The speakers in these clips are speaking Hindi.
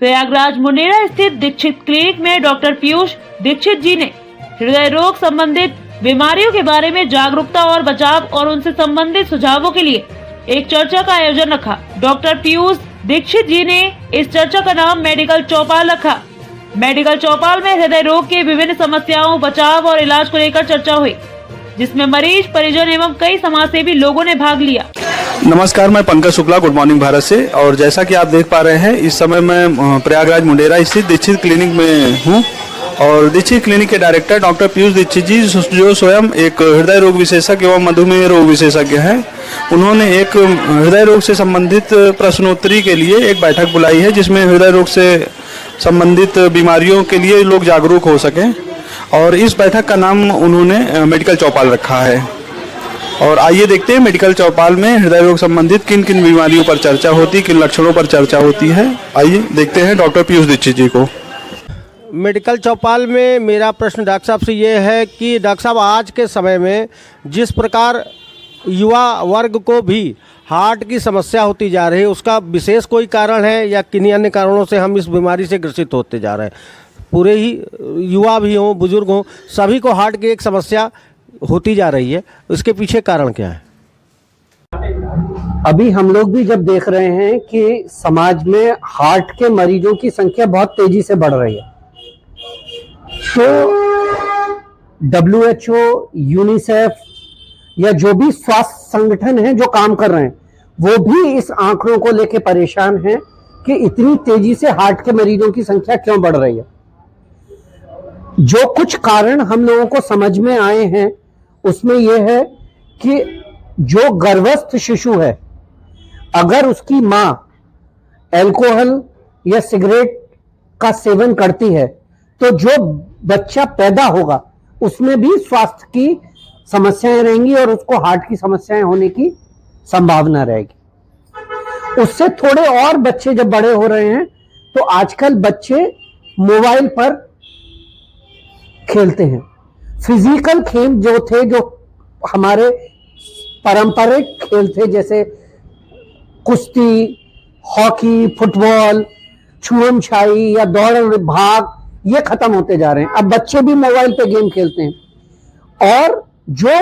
प्रयागराज मुंडेरा स्थित दीक्षित क्लिनिक में डॉक्टर पीयूष दीक्षित जी ने हृदय रोग संबंधित बीमारियों के बारे में जागरूकता और बचाव और उनसे संबंधित सुझावों के लिए एक चर्चा का आयोजन रखा। डॉक्टर पीयूष दीक्षित जी ने इस चर्चा का नाम मेडिकल चौपाल रखा। मेडिकल चौपाल में हृदय रोग के विभिन्न समस्याओं, बचाव और इलाज को लेकर चर्चा हुई, जिसमें मरीज, परिजन एवं कई समाजसेवी लोगों ने भाग लिया। नमस्कार, मैं पंकज शुक्ला, गुड मॉर्निंग भारत से। और जैसा कि आप देख पा रहे हैं, इस समय मैं प्रयागराज मुंडेरा स्थित दीक्षित क्लिनिक में हूँ और दीक्षित क्लिनिक के डायरेक्टर डॉक्टर पीयूष दीक्षित जी, जो स्वयं एक हृदय रोग विशेषज्ञ एवं मधुमेह रोग विशेषज्ञ हैं, उन्होंने एक हृदय रोग से संबंधित प्रश्नोत्तरी के लिए एक बैठक बुलाई है, जिसमें हृदय रोग से संबंधित बीमारियों के लिए लोग जागरूक हो सकें। और इस बैठक का नाम उन्होंने मेडिकल चौपाल रखा है। और आइए देखते हैं मेडिकल चौपाल में हृदय रोग संबंधित किन किन बीमारियों पर चर्चा होती, किन लक्षणों पर चर्चा होती है। आइए देखते हैं डॉक्टर पीयूष दीक्षित जी को। मेडिकल चौपाल में मेरा प्रश्न डॉक्टर साहब से ये है कि डॉक्टर साहब, आज के समय में जिस प्रकार युवा वर्ग को भी हार्ट की समस्या होती जा रही है, उसका विशेष कोई कारण है या किन्हीं अन्य कारणों से हम इस बीमारी से ग्रसित होते जा रहे हैं? पूरे ही युवा भी हों, बुजुर्ग हों, सभी को हार्ट की एक समस्या होती जा रही है। इसके पीछे कारण क्या है? अभी हम लोग भी जब देख रहे हैं कि समाज में हार्ट के मरीजों की संख्या बहुत तेजी से बढ़ रही है, तो WHO, यूनिसेफ या जो भी स्वास्थ्य संगठन है जो काम कर रहे हैं, वो भी इस आंकड़ों को लेकर परेशान हैं कि इतनी तेजी से हार्ट के मरीजों की संख्या क्यों बढ़ रही है। जो कुछ कारण हम लोगों को समझ में आए हैं, उसमें यह है कि जो गर्भस्थ शिशु है, अगर उसकी मां अल्कोहल या सिगरेट का सेवन करती है, तो जो बच्चा पैदा होगा उसमें भी स्वास्थ्य की समस्याएं रहेंगी और उसको हार्ट की समस्याएं होने की संभावना रहेगी। उससे थोड़े और बच्चे जब बड़े हो रहे हैं, तो आजकल बच्चे मोबाइल पर खेलते हैं। फिजिकल खेल जो थे, जो हमारे पारंपरिक खेल थे, जैसे कुश्ती, हॉकी, फुटबॉल, छुअम छाई या दौड़ भाग, ये खत्म होते जा रहे हैं। अब बच्चे भी मोबाइल पे गेम खेलते हैं। और जो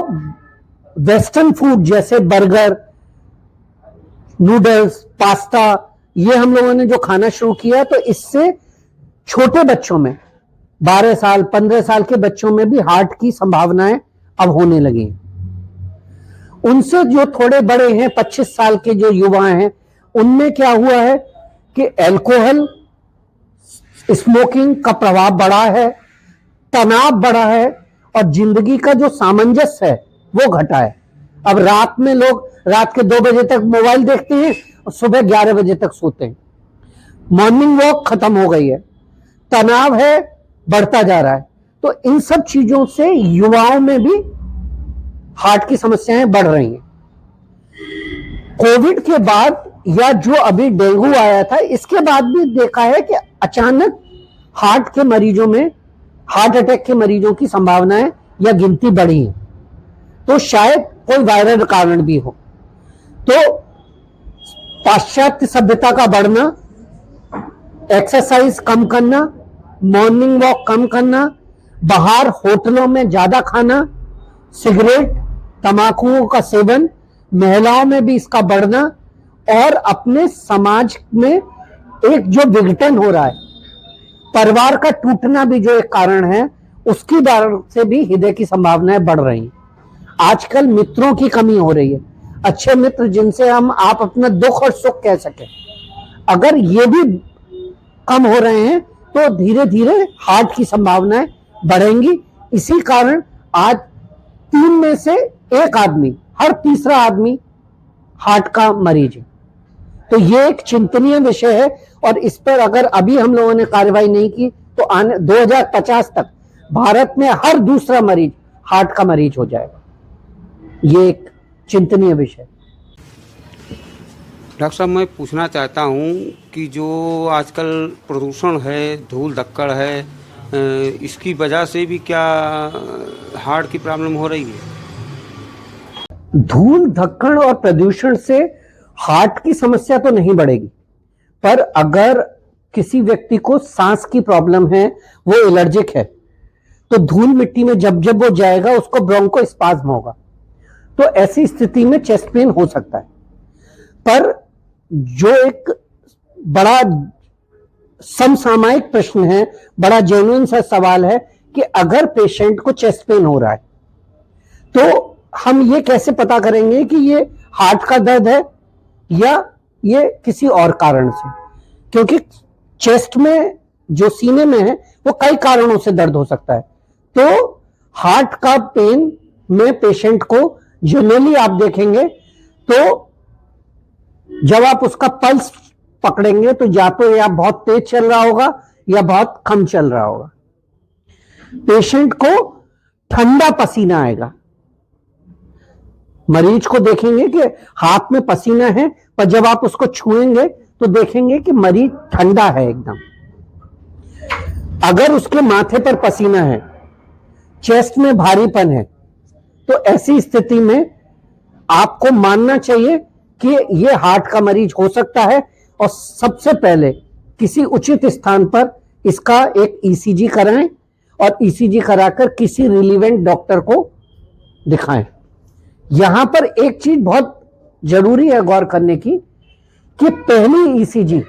वेस्टर्न फूड जैसे बर्गर, नूडल्स, पास्ता, ये हम लोगों ने जो खाना शुरू किया, तो इससे छोटे बच्चों में, 12 साल 15 साल के बच्चों में भी हार्ट की संभावनाएं अब होने लगी हैं। उनसे जो थोड़े बड़े हैं, 25 साल के जो युवा हैं, उनमें क्या हुआ है कि अल्कोहल, स्मोकिंग का प्रभाव बढ़ा है, तनाव बढ़ा है और जिंदगी का जो सामंजस्य है वो घटा है। अब रात में लोग रात के 2 बजे तक मोबाइल देखते हैं और सुबह 11 बजे तक सोते हैं। मॉर्निंग वॉक खत्म हो गई है, तनाव है, बढ़ता जा रहा है। तो इन सब चीजों से युवाओं में भी हार्ट की समस्याएं बढ़ रही हैं। कोविड के बाद या जो अभी डेंगू आया था, इसके बाद भी देखा है कि अचानक हार्ट के मरीजों में, हार्ट अटैक के मरीजों की संभावनाएं या गिनती बढ़ी है। तो शायद कोई वायरल कारण भी हो। तो पाश्चात्य सभ्यता का बढ़ना, एक्सरसाइज कम करना, मॉर्निंग वॉक कम करना, बाहर होटलों में ज्यादा खाना, सिगरेट, तंबाकू का सेवन, महिलाओं में भी इसका बढ़ना और अपने समाज में एक जो विघटन हो रहा है, परिवार का टूटना भी जो एक कारण है, उसकी कारण से भी हृदय की संभावनाएं बढ़ रही हैं। आजकल मित्रों की कमी हो रही है, अच्छे मित्र जिनसे आप अपना दुख और सुख कह सके, अगर ये भी कम हो रहे हैं, तो धीरे धीरे हार्ट की संभावनाएं बढ़ेंगी। इसी कारण आज 3 में से 1 आदमी, हर तीसरा आदमी हार्ट का मरीज है। तो ये एक चिंतनीय विषय है और इस पर अगर अभी हम लोगों ने कार्रवाई नहीं की, तो आने 2050 तक भारत में हर दूसरा मरीज हार्ट का मरीज हो जाएगा। ये एक चिंतनीय विषय। डॉक्टर साहब, मैं पूछना चाहता हूँ कि जो आजकल प्रदूषण है, धूल धक्कड़ है, इसकी वजह से भी क्या हार्ट की प्रॉब्लम हो रही है? धूल धक्कड़ और प्रदूषण से हार्ट की समस्या तो नहीं बढ़ेगी, पर अगर किसी व्यक्ति को सांस की प्रॉब्लम है, वो एलर्जिक है, तो धूल मिट्टी में जब जब वो जाएगा उसको ब्रोंकोस्पाज्म होगा, तो ऐसी स्थिति में चेस्ट पेन हो सकता है। पर जो एक बड़ा समसामयिक प्रश्न है, बड़ा जेन्युइन सा सवाल है कि अगर पेशेंट को चेस्ट पेन हो रहा है तो हम ये कैसे पता करेंगे कि ये हार्ट का दर्द है या ये किसी और कारण से, क्योंकि चेस्ट में जो सीने में है वो कई कारणों से दर्द हो सकता है। तो हार्ट का पेन में पेशेंट को जनरली आप देखेंगे तो जब आप उसका पल्स पकड़ेंगे तो या तो या बहुत तेज चल रहा होगा या बहुत कम चल रहा होगा। पेशेंट को ठंडा पसीना आएगा, मरीज को देखेंगे कि हाथ में पसीना है, पर जब आप उसको छुएंगे तो देखेंगे कि मरीज ठंडा है एकदम। अगर उसके माथे पर पसीना है, चेस्ट में भारीपन है, तो ऐसी स्थिति में आपको मानना चाहिए कि ये हार्ट का मरीज हो सकता है और सबसे पहले किसी उचित स्थान पर इसका एक ईसीजी कराएं और ईसीजी कराकर किसी रिलीवेंट डॉक्टर को दिखाएं। यहां पर एक चीज बहुत जरूरी है गौर करने की कि पहली ईसीजी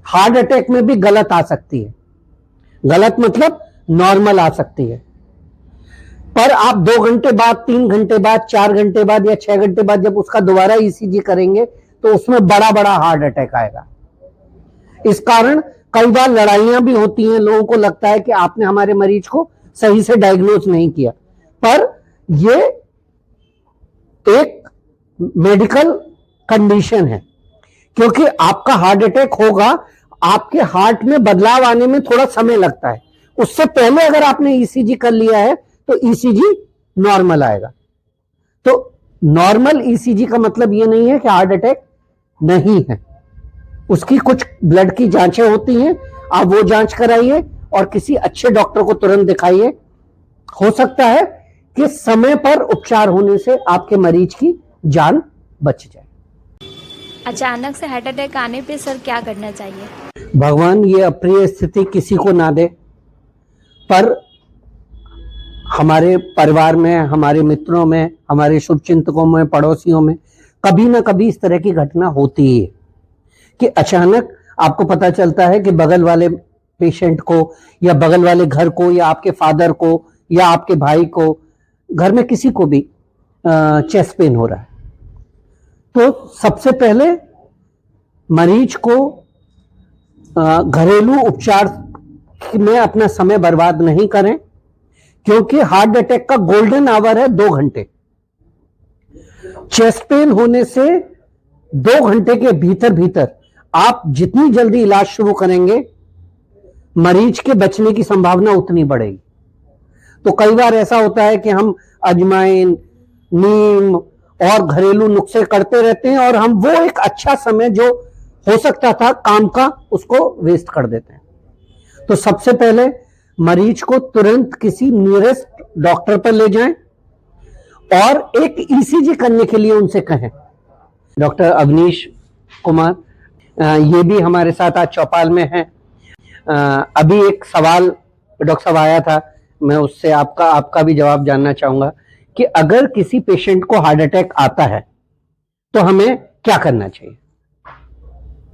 हार्ट अटैक में भी गलत आ सकती है। गलत मतलब नॉर्मल आ सकती है, पर आप 2 घंटे बाद, 3 घंटे बाद, 4 घंटे बाद या 6 घंटे बाद जब उसका दोबारा ईसीजी करेंगे तो उसमें बड़ा बड़ा हार्ट अटैक आएगा। इस कारण कई बार लड़ाइयां भी होती हैं, लोगों को लगता है कि आपने हमारे मरीज को सही से डायग्नोज नहीं किया, पर यह एक मेडिकल कंडीशन है, क्योंकि आपका हार्ट अटैक होगा, आपके हार्ट में बदलाव आने में थोड़ा समय लगता है। उससे पहले अगर आपने ईसीजी कर लिया है तो ईसीजी नॉर्मल आएगा। तो नॉर्मल ईसीजी का मतलब यह नहीं है कि हार्ट अटैक नहीं है, उसकी कुछ ब्लड की जांचें होती हैं, आप वो जांच कराइए और किसी अच्छे डॉक्टर को तुरंत दिखाइए। हो सकता है कि समय पर उपचार होने से आपके मरीज की जान बच जाए। अचानक से हार्ट अटैक आने पे सर क्या करना चाहिए? भगवान ये अप्रिय स्थिति किसी को ना दे, पर हमारे परिवार में, हमारे मित्रों में, हमारे शुभचिंतकों में, पड़ोसियों में कभी ना कभी इस तरह की घटना होती ही है कि अचानक आपको पता चलता है कि बगल वाले पेशेंट को या बगल वाले घर को या आपके फादर को या आपके भाई को, घर में किसी को भी चेस्ट पेन हो रहा है। तो सबसे पहले मरीज को घरेलू उपचार में अपना समय बर्बाद नहीं करें, क्योंकि हार्ट अटैक का गोल्डन आवर है 2 घंटे। चेस्ट पेन होने से 2 घंटे के भीतर भीतर आप जितनी जल्दी इलाज शुरू करेंगे, मरीज के बचने की संभावना उतनी बढ़ेगी। तो कई बार ऐसा होता है कि हम अजवाइन, नीम और घरेलू नुस्खे करते रहते हैं और हम वो एक अच्छा समय जो हो सकता था काम का, उसको वेस्ट कर देते हैं। तो सबसे पहले मरीज को तुरंत किसी नियरेस्ट डॉक्टर पर ले जाएं और एक ईसीजी करने के लिए उनसे कहें। डॉक्टर अवनीश कुमार ये भी हमारे साथ आज चौपाल में हैं। अभी एक सवाल डॉक्टर साहब आया था, मैं उससे आपका भी जवाब जानना चाहूंगा कि अगर किसी पेशेंट को हार्ट अटैक आता है तो हमें क्या करना चाहिए?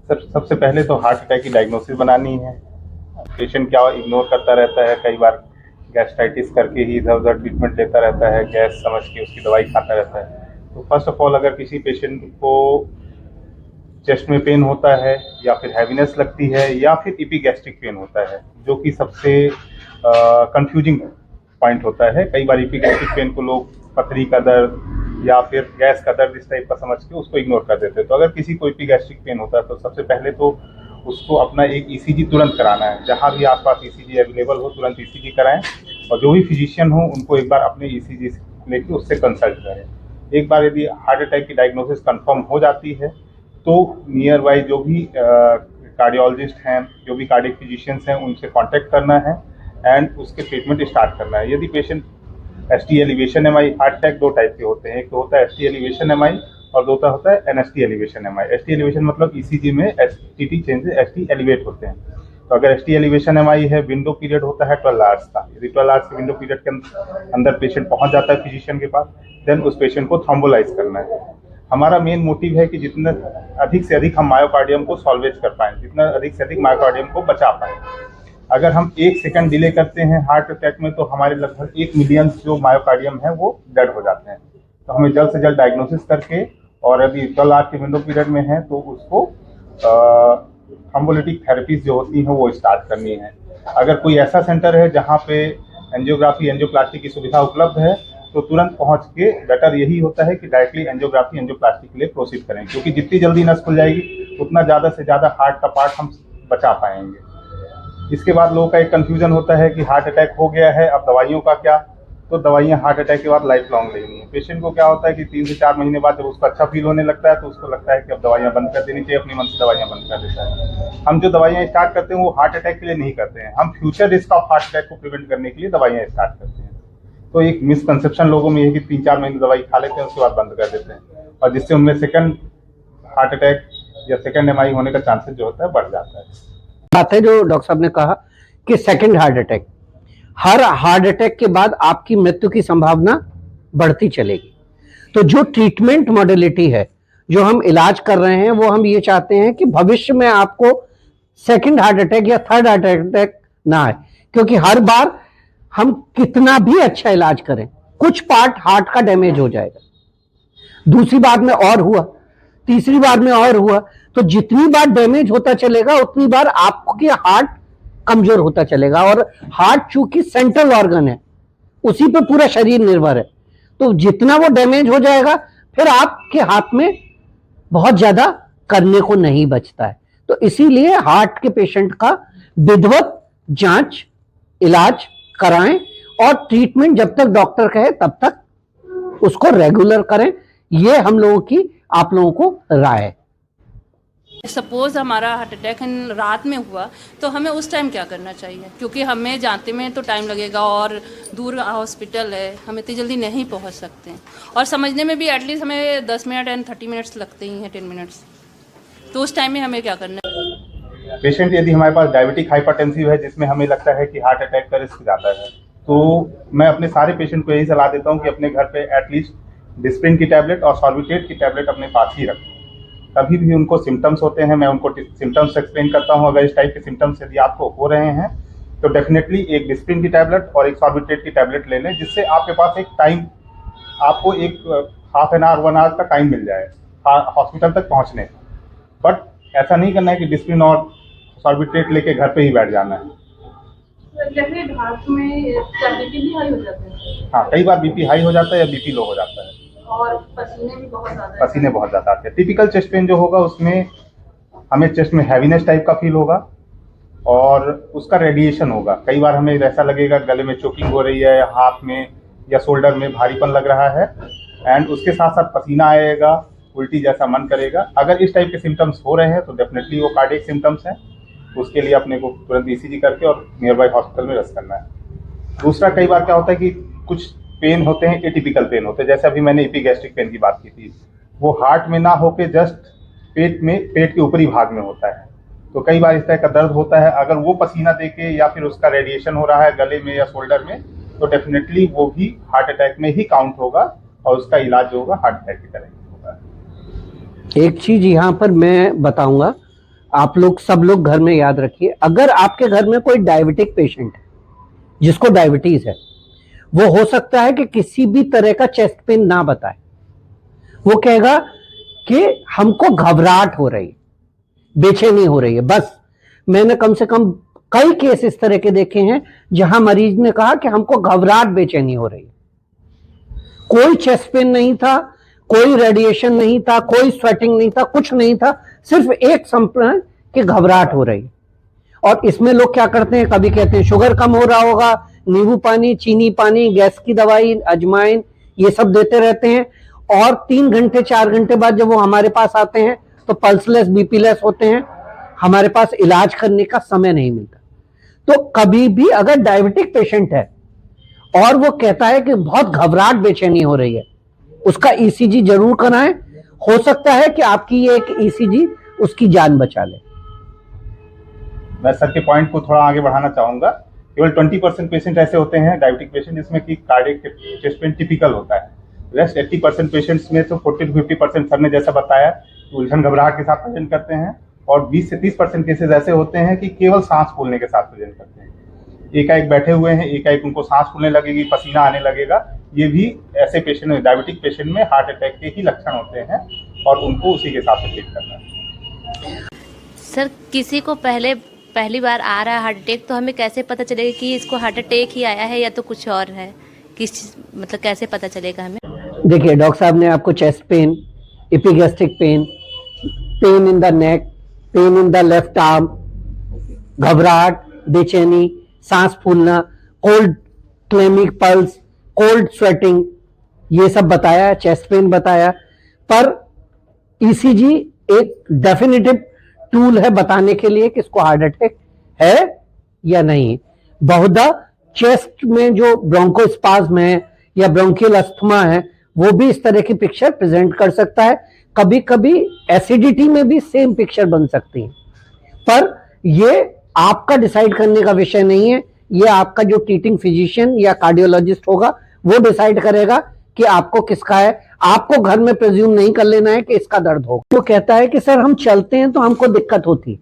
सर, सबसे पहले तो हार्ट अटैक की डायग्नोसिस बनानी है। पेशेंट क्या इग्नोर करता रहता है, कई बार गैस्ट्राइटिस करके ही इधर उधर ट्रीटमेंट लेता रहता है, गैस समझ के उसकी दवाई खाता रहता है। तो फर्स्ट ऑफ ऑल, अगर किसी पेशेंट को चेस्ट में पेन होता है या फिर हैवीनेस लगती है या फिर इपीगैस्ट्रिक पेन होता है, जो कि सबसे कंफ्यूजिंग पॉइंट होता है। कई बार इपीगैस्ट्रिक पेन को लोग पथरी का दर्द या फिर गैस का दर्द इस टाइप का समझ के उसको इग्नोर कर देते हैं। तो अगर किसी को इपीगैस्ट्रिक पेन होता है तो सबसे पहले तो उसको अपना एक ईसीजी तुरंत कराना है। जहाँ भी आसपास ईसीजी अवेलेबल हो तुरंत ईसीजी कराएं और जो भी फिजिशियन हो उनको एक बार अपने ईसीजी लेके उससे कंसल्ट करें। एक बार यदि हार्ट अटैक की डायग्नोसिस कंफर्म हो जाती है तो नियर बाई जो भी कार्डियोलॉजिस्ट हैं, जो भी कार्डियक फिजिशियंस हैं, उनसे कांटेक्ट करना है एंड उसके ट्रीटमेंट स्टार्ट करना है। यदि patient ST elevation MI, heart attack 2 type के होते हैं, एक तो होता है एसटी एलिवेशन एमआई और दूसरा होता है NST elevation MI. ST elevation मतलब ईसीजी में एसटीटी चेंजेस एसटी एलिवेट होते हैं। तो अगर एसटी एलिवेशन एमआई है, विंडो पीरियड होता है 12 आवर्स का। यदि 12 आवर्स के विंडो पीरियड के अंदर पेशेंट पहुंच जाता है फिजिशियन के पास, देन उस पेशेंट को थ्रोम्बोलाइज करना है। हमारा मेन मोटिव है कि जितना अधिक से अधिक हम मायोकार्डियम को सॉल्वेज कर पाएं, जितना अधिक से अधिक मायोकार्डियम को बचा पाएं। अगर हम 1 सेकंड डिले करते हैं हार्ट अटैक में तो हमारे लगभग 1 मिलियन जो मायोकार्डियम है वो डेड हो जाते हैं। तो हमें जल्द से जल्द डायग्नोसिस करके, और यदि 12 आवर के विंडो पीरियड में है तो उसको थ्रोम्बोलिटिक थेरेपीज जो होती हैं वो स्टार्ट करनी है। अगर कोई ऐसा सेंटर है जहाँ पे एंजियोग्राफी एंजियोप्लास्टी की सुविधा उपलब्ध है तो तुरंत पहुंच के बेटर यही होता है कि डायरेक्टली एंजियोग्राफी एंजियोप्लास्टी के लिए प्रोसीड करें, क्योंकि जितनी जल्दी नस खुल जाएगी उतना ज़्यादा से ज़्यादा हार्ट का पार्ट हम बचा पाएंगे। इसके बाद लोगों का एक कन्फ्यूजन होता है कि हार्ट अटैक हो गया है, अब दवाइयों का क्या। तो दवाइयाँ हार्ट अटैक के बाद लाइफ लॉन्ग लेनी है। पेशेंट को क्या होता है कि 3 से 4 महीने बाद जब उसको अच्छा फील होने लगता है तो उसको लगता है कि अब दवाइयाँ बंद कर देनी चाहिए, अपनी मन से दवाइयाँ बंद कर देता है। हम जो दवाइयाँ स्टार्ट करते हैं वो हार्ट अटैक के लिए नहीं करते हैं, हम future risk of heart attack को प्रिवेंट करने के लिए दवाइयाँ स्टार्ट करते हैं। तो एक मिसकंसेप्शन लोगों में ये कि 3-4 महीने दवाई खा लेते हैं उसके बाद बंद कर देते हैं, और जिससे उनमें सेकंड हार्ट अटैक या सेकंड एमआई होने का चांसेस जो होता है बढ़ जाता है। बात है जो डॉक्टर साहब ने कहा कि second heart attack, her heart attack के बाद आपकी मृत्यु की संभावना बढ़ती चलेगी। तो जो ट्रीटमेंट मॉडलिटी है, जो हम इलाज कर रहे हैं, वो हम ये चाहते हैं कि भविष्य में आपको सेकंड हार्ट अटैक या थर्ड हार्ट अटैक ना आए, क्योंकि हर बार हम कितना भी अच्छा इलाज करें कुछ पार्ट हार्ट का डैमेज हो जाएगा, दूसरी बार में और हुआ, तीसरी बार में और हुआ। तो जितनी बार डैमेज होता चलेगा उतनी बार आपकी हार्ट कमजोर होता चलेगा, और हार्ट चूंकि सेंट्रल ऑर्गन है उसी पे पूरा शरीर निर्भर है, तो जितना वो डैमेज हो जाएगा फिर आपके हाथ में बहुत ज्यादा करने को नहीं बचता है। तो इसीलिए हार्ट के पेशेंट का विधिवत जांच इलाज कराएं, और ट्रीटमेंट जब तक डॉक्टर कहे तब तक उसको रेगुलर करें। ये हम लोगों की आप लोगों को राय है। सपोज हमारा हार्ट अटैक रात में हुआ तो हमें उस टाइम क्या करना चाहिए, क्योंकि हमें जाते में तो टाइम लगेगा और दूर हॉस्पिटल है, हम इतनी जल्दी नहीं पहुंच सकते हैं, और समझने में भी एटलीस्ट हमें 10 मिनट एंड 30 मिनट्स लगते ही हैं, 10 मिनट्स। तो उस टाइम में हमें क्या करना है? पेशेंट यदि हमारे पास डायबिटिक हाइपरटेंसिव है जिसमें हमें लगता है कि हार्ट अटैक का रिस्क ज़्यादा है, तो मैं अपने सारे पेशेंट को यही सलाह देता हूँ कि अपने घर पे एटलीस्ट डिस्प्रिन की टैबलेट और सॉर्बिट्रेट की टैबलेट अपने पास ही रखें। कभी भी उनको सिम्टम्स होते हैं मैं उनको सिम्टम्स एक्सप्लेन करता हूँ। अगर इस टाइप के सिम्टम्स यदि आपको हो रहे हैं तो डेफिनेटली एक डिस्प्रिन की टैबलेट और एक सॉर्बिट्रेट की टैबलेट ले लें, जिससे आपके पास एक टाइम, आपको एक हाफ एन आवर 1 आवर का टाइम मिल जाए हॉस्पिटल तक पहुँचने का। बट ऐसा नहीं करना है कि डिस्प्रिन और सॉर्बिट्रेट लेके घर पे ही बैठ जाना है। हार्ट में बीपी भी हाई हो जाता है? हाँ, कई बार बीपी हाई हो जाता है या बीपी लो हो जाता है, और पसीने बहुत ज़्यादा आते हैं। टिपिकल चेस्ट पेन जो होगा उसमें हमें चेस्ट में हैवीनेस टाइप का फील होगा और उसका रेडिएशन होगा। कई बार हमें ऐसा लगेगा गले में चोकिंग हो रही है, हाथ में या शोल्डर में भारीपन लग रहा है, एंड उसके साथ साथ पसीना आएगा, उल्टी जैसा मन करेगा। अगर इस टाइप के सिम्टम्स हो रहे हैं तो डेफिनेटली वो कार्डियक सिम्टम्स हैं, उसके लिए अपने को तुरंत ईसीजी करके और नियर बाई हॉस्पिटल में रेस्ट करना है। दूसरा, कई बार क्या होता है कि कुछ पेन होते हैं, एटिपिकल पेन होते हैं, जैसे अभी मैंने एपिगैस्ट्रिक पेन की बात की थी, वो हार्ट में ना होके जस्ट पेट के ऊपरी भाग में होता है। तो कई बार इस तरह का दर्द होता है, अगर वो पसीना देके या फिर उसका रेडिएशन हो रहा है गले में या शोल्डर में, तो डेफिनेटली वो भी हार्ट अटैक में ही काउंट होगा और उसका इलाज जो होगा हार्ट अटैक की तरह ही होगा। एक चीज यहाँ पर मैं बताऊंगा, आप लोग सब लोग घर में याद रखिए, अगर आपके घर में कोई डायबिटिक पेशेंट है जिसको डायबिटीज है, वो हो सकता है कि किसी भी तरह का चेस्ट पेन ना बताए, वो कहेगा कि हमको घबराहट हो रही है, बेचैनी हो रही है। बस मैंने कम से कम कई केस इस तरह के देखे हैं जहां मरीज ने कहा कि हमको घबराहट बेचैनी हो रही है। कोई चेस्ट पेन नहीं था, कोई रेडिएशन नहीं था, कोई स्वेटिंग नहीं था, कुछ नहीं था, सिर्फ एक सिम्पटम कि घबराहट हो रही है। और इसमें लोग क्या करते हैं, कभी कहते हैं शुगर कम हो रहा होगा, नींबू पानी, चीनी पानी, गैस की दवाई, अजवाइन, ये सब देते रहते हैं, और 3 घंटे 4 घंटे बाद जब वो हमारे पास आते हैं तो पल्सलेस, बीपीलेस होते हैं, हमारे पास इलाज करने का समय नहीं मिलता। तो कभी भी अगर डायबिटिक पेशेंट है और वो कहता है कि बहुत घबराहट बेचैनी हो रही है, उसका ईसीजी जरूर कराएं, हो सकता है कि आपकी ये एक ईसीजी उसकी जान बचा ले। मैं सर के पॉइंट को थोड़ा आगे बढ़ाना चाहूँगा। केवल 20% पेशेंट ऐसे होते हैं डायबिटिक पेशेंट जिसमें कि कार्डियक चेस्ट पेन टिपिकल होता है। रेस्ट 80% पेशेंट्स में तो 40 to 50% सर ने जैसा बताया उलझन घबराहट के साथ प्रेजेंट करते हैं, और 20 से 30% केसेज ऐसे होते हैं कि केवल सांस फूलने के साथ प्रेजेंट करते हैं। एकाएक बैठे हुए हैं, एकाएक उनको सांस फूलने लगेगी, पसीना आने लगेगा, ये भी ऐसे पेशेंट में, डायबिटिक पेशेंट में हार्ट अटैक के ही लक्षण होते हैं और उनको उसी के हिसाब से ट्रीट करना है। सर किसी को पहली बार आ रहा है हार्ट अटैक, तो हमें कैसे पता चलेगा कि इसको हार्ट अटैक ही आया है या तो कुछ और है? मतलब कैसे पता चलेगा हमें? देखिए, डॉक्टर साहब ने आपको chest pain, epigastric pain, pain in the neck, pain in the left arm, घबराहट, बेचैनी, सांस फूलना, कोल्ड क्लेमिक पल्स, कोल्ड स्वेटिंग, ये सब बताया, चेस्ट पेन बताया। पर ईसीजी एक डेफिनेटिव टूल है बताने के लिए कि इसको हार्ट अटैक है या नहीं। बहुधा चेस्ट में जो ब्रोंकोस्पाज्म है या ब्रोंकियल अस्थमा है वो भी इस तरह की पिक्चर प्रेजेंट कर सकता है। कभी कभी एसिडिटी में भी सेम पिक्चर बन सकती है, पर ये आपका डिसाइड करने का विषय नहीं है। ये आपका जो ट्रीटिंग फिजिशियन या कार्डियोलॉजिस्ट होगा वो डिसाइड करेगा कि आपको किसका है। आपको घर में प्रेज्यूम नहीं कर लेना है कि इसका दर्द होगा। वो कहता है कि सर हम चलते हैं तो हमको दिक्कत होती है,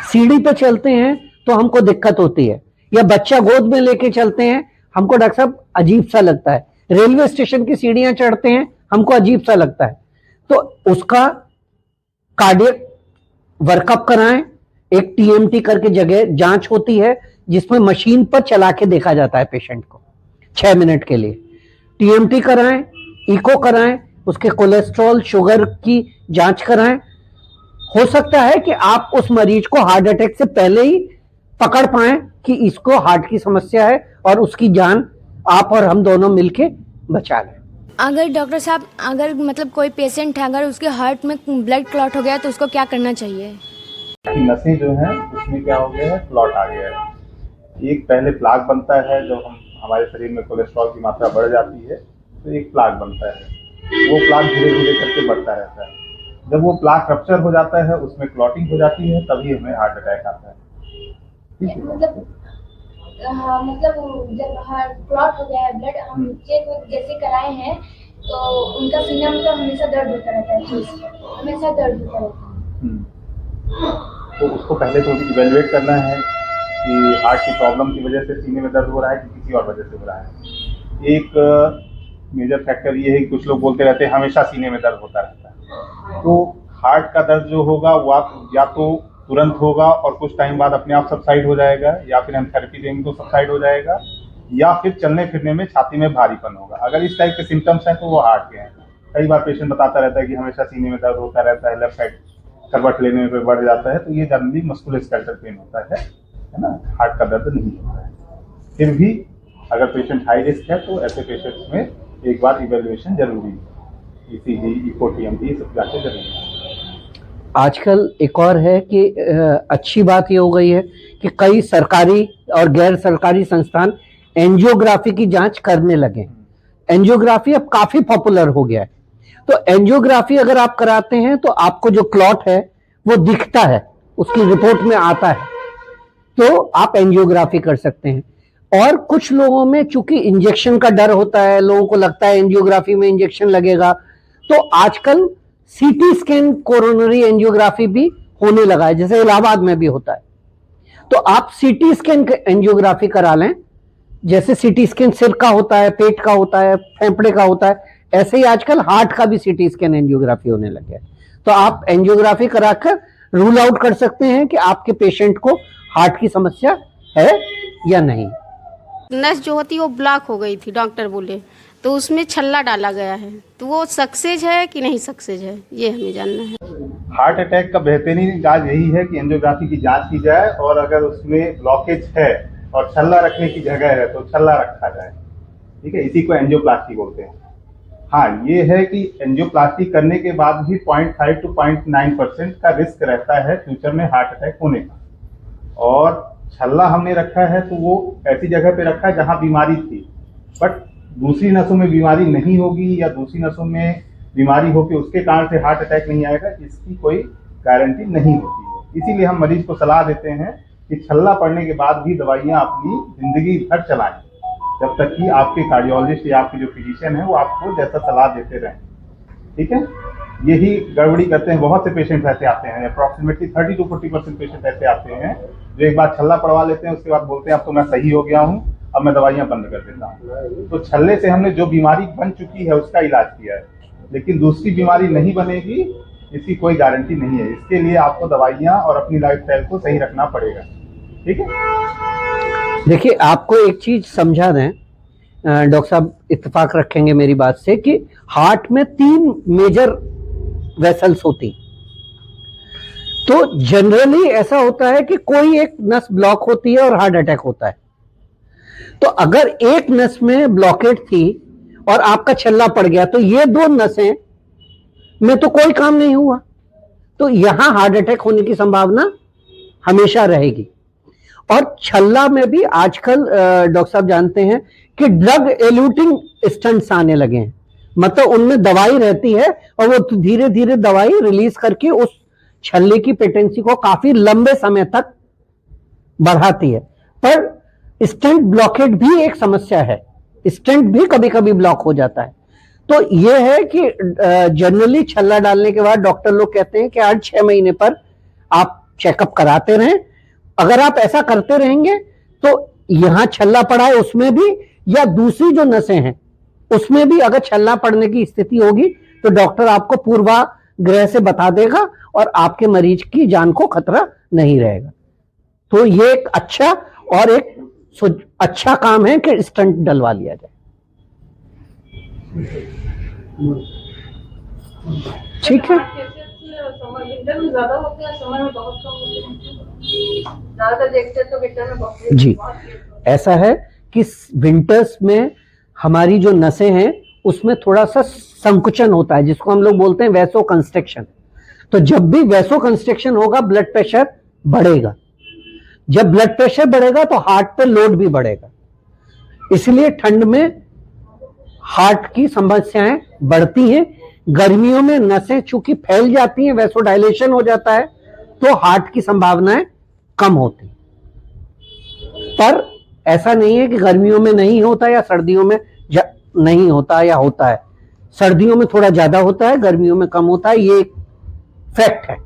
सीढ़ी पे चलते हैं तो हमको दिक्कत होती है, या बच्चा गोद में लेके चलते हैं हमको डॉक्टर साहब अजीब सा लगता है, रेलवे स्टेशन की सीढ़ियां चढ़ते हैं हमको अजीब सा लगता है। तो उसका कार्डियक वर्कअप कराएं। एक टीएमटी करके जगह जांच होती है जिसमें मशीन पर चला के देखा जाता है पेशेंट को 6 मिनट के लिए। टीएमटी कराएं, इको कराएं, उसके कोलेस्ट्रॉल शुगर की जांच कराएं। हो सकता है कि आप उस मरीज को हार्ट अटैक से पहले ही पकड़ पाएं कि इसको हार्ट की समस्या है और उसकी जान आप और हम दोनों मिलके बचा लें। अगर डॉक्टर साहब, अगर मतलब कोई पेशेंट है, अगर उसके हार्ट में ब्लड क्लॉट हो गया तो उसको क्या करना चाहिए? नसें जो हैं उसमें क्या हो गया है, क्लॉट आ गया है। एक पहले प्लाक बनता है, जब हमारे शरीर में कोलेस्ट्रॉल की मात्रा बढ़ जाती है तो एक प्लाक बनता है, वो प्लाक धीरे धीरे करके बढ़ता रहता है। जब वो प्लाक रप्चर हो जाता है, उसमें क्लॉटिंग हो जाती है, तभी हमें हार्ट अटैक आता है। ठीक है? मतलब जब क्लॉट हो गया है, ब्लड हम चेक जैसे कराए हैं तो उनका सीना में तो हमेशा दर्द होता रहता है, हमेशा दर्द होता रहता है। तो उसको पहले तो इवेलुएट करना है कि हार्ट की प्रॉब्लम की वजह से सीने में दर्द हो रहा है कि किसी और वजह से हो रहा है। एक मेजर फैक्टर ये है कि कुछ लोग बोलते रहते हैं हमेशा सीने में दर्द होता रहता है। तो हार्ट का दर्द जो होगा वो आप या तो तुरंत होगा और कुछ टाइम बाद अपने आप सबसाइड हो जाएगा, या फिर हम थेरेपी देंगे तो सबसाइड हो जाएगा, या फिर चलने फिरने में छाती में भारीपन होगा। अगर इस टाइप के सिम्टम्स हैं तो वो हार्ट के हैं। कई बार पेशेंट बताता रहता है कि हमेशा सीने में दर्द होता रहता है, लेफ्ट साइड करवट लेने पे बढ़ जाता है, तो ये जनरली मस्कुलोस्केलेटल पेन होता है ना, हार्ट का दर्द नहीं होता है। फिर भी अगर पेशेंट हाई रिस्क है तो ऐसे पेशेंट्स में एक बार इवेल्युएशन जरूरी है, ईसीजी, इको, टीएमटी सब जांचें जरूरी है। आजकल एक और है कि अच्छी बात ये हो गई है कि कई सरकारी और गैर सरकारी संस्थान एंजियोग्राफी की जांच करने लगे। एंजियोग्राफी अब काफी पॉपुलर हो गया है। तो एंजियोग्राफी अगर आप कराते हैं तो आपको जो क्लॉट है वो दिखता है, उसकी रिपोर्ट में आता है, तो आप एंजियोग्राफी कर सकते हैं। और कुछ लोगों में चूंकि इंजेक्शन का डर होता है, लोगों को लगता है एंजियोग्राफी में इंजेक्शन लगेगा, तो आजकल सीटी स्कैन कोरोनरी एंजियोग्राफी भी होने लगा है, जैसे इलाहाबाद में भी होता है। तो आप सीटी स्कैन एंजियोग्राफी करा लें, जैसे सीटी स्कैन सिर का होता है, पेट का होता है, फेफड़े का होता है, ऐसे ही आजकल हार्ट का भी सीटी स्कैन एंजियोग्राफी होने लगे है। तो आप एंजियोग्राफी कराकर रूल आउट कर सकते हैं कि आपके पेशेंट को हार्ट की समस्या है या नहीं। नस जो होती है वो ब्लॉक हो गई थी, डॉक्टर बोले, तो उसमें छल्ला डाला गया है, तो वो सक्सेस है कि नहीं सक्सेस है, ये हमें जानना है। हार्ट अटैक का बेहतरीन इलाज यही है कि एंजियोग्राफी की जांच की जाए, और अगर उसमें ब्लॉकेज है और छल्ला रखने की जगह है तो छल्ला रखा जाए। ठीक है, इसी को एंजियोप्लास्टी बोलते हैं। हाँ, ये है कि एंजियोप्लास्टी करने के बाद भी 0.5 to 0.9% का रिस्क रहता है फ्यूचर में हार्ट अटैक होने का। और छल्ला हमने रखा है तो वो ऐसी जगह पे रखा है जहाँ बीमारी थी, बट दूसरी नसों में बीमारी नहीं होगी या दूसरी नसों में बीमारी हो कि उसके कारण से हार्ट अटैक नहीं आएगा, इसकी कोई गारंटी नहीं होती है। इसीलिए हम मरीज को सलाह देते हैं कि छल्ला पड़ने के बाद भी दवाइयाँ अपनी जिंदगी भर चलाएं, जब तक कि आपके कार्डियोलॉजिस्ट या आपके जो फिजिशियन है वो आपको जैसा सलाह देते रहें। ठीक है, यही गड़बड़ी करते हैं। बहुत से पेशेंट्स ऐसे आते हैं, अप्रॉक्सीमेटली 30 to 40% पेशेंट ऐसे आते हैं जो एक बार छल्ला पड़वा लेते हैं, उसके बाद बोलते हैं अब तो मैं सही हो गया हूँ, अब मैं दवाइयाँ बंद कर देता हूँ। तो छल्ले से हमने जो बीमारी बन चुकी है उसका इलाज किया है, लेकिन दूसरी बीमारी नहीं बनेगी इसकी कोई गारंटी नहीं है। इसके लिए आपको दवाइयाँ और अपनी लाइफस्टाइल को सही रखना पड़ेगा। ठीक है, देखिए आपको एक चीज समझा दें, डॉक्टर साहब इत्तेफाक रखेंगे मेरी बात से, कि हार्ट में 3 मेजर वेसल्स होती। तो जनरली ऐसा होता है कि कोई एक नस ब्लॉक होती है और हार्ट अटैक होता है। तो अगर एक नस में ब्लॉकेट थी और आपका छल्ला पड़ गया तो ये 2 नसें में तो कोई काम नहीं हुआ, तो यहां हार्ट अटैक होने की संभावना हमेशा रहेगी। और छल्ला में भी आजकल डॉक्टर साहब जानते हैं कि ड्रग एल्यूटिंग स्टंट्स आने लगे हैं, मतलब उनमें दवाई रहती है और वो धीरे धीरे दवाई रिलीज करके उस छल्ले की पेटेंसी को काफी लंबे समय तक बढ़ाती है। पर स्टेंट ब्लॉकेट भी एक समस्या है, स्टेंट भी कभी कभी ब्लॉक हो जाता है। तो ये है कि जनरली छल्ला डालने के बाद डॉक्टर लोग कहते हैं कि हर 6 महीने पर आप चेकअप कराते रहें। अगर आप ऐसा करते रहेंगे तो यहां छल्ला पड़ा है उसमें भी, या दूसरी जो नसें हैं उसमें भी अगर छल्ला पड़ने की स्थिति होगी तो डॉक्टर आपको पूर्वाग्रह से बता देगा और आपके मरीज की जान को खतरा नहीं रहेगा। तो ये एक अच्छा और एक अच्छा काम है कि स्टंट डलवा लिया जाए। ठीक है, विंटर में ज्यादा होते हैं, समर में बहुत कम होते हैं। ज्यादातर देखते हैं तो विंटर में बहुत जी ऐसा है कि विंटर्स में हमारी जो नसें हैं उसमें थोड़ा सा संकुचन होता है, जिसको हम लोग बोलते हैं वैसो कंस्ट्रिक्शन। तो जब भी वैसो कंस्ट्रिक्शन होगा ब्लड प्रेशर बढ़ेगा, जब ब्लड प्रेशर बढ़ेगा तो हार्ट पे लोड भी बढ़ेगा, इसलिए ठंड में हार्ट की समस्याएं बढ़ती हैं। गर्मियों में नसें चूंकि फैल जाती हैं, वैसोडाइलेशन हो जाता है, तो हार्ट की संभावनाएं कम होती। पर ऐसा नहीं है कि गर्मियों में नहीं होता या सर्दियों में नहीं होता या होता है। सर्दियों में थोड़ा ज्यादा होता है, गर्मियों में कम होता है, ये एक फैक्ट है।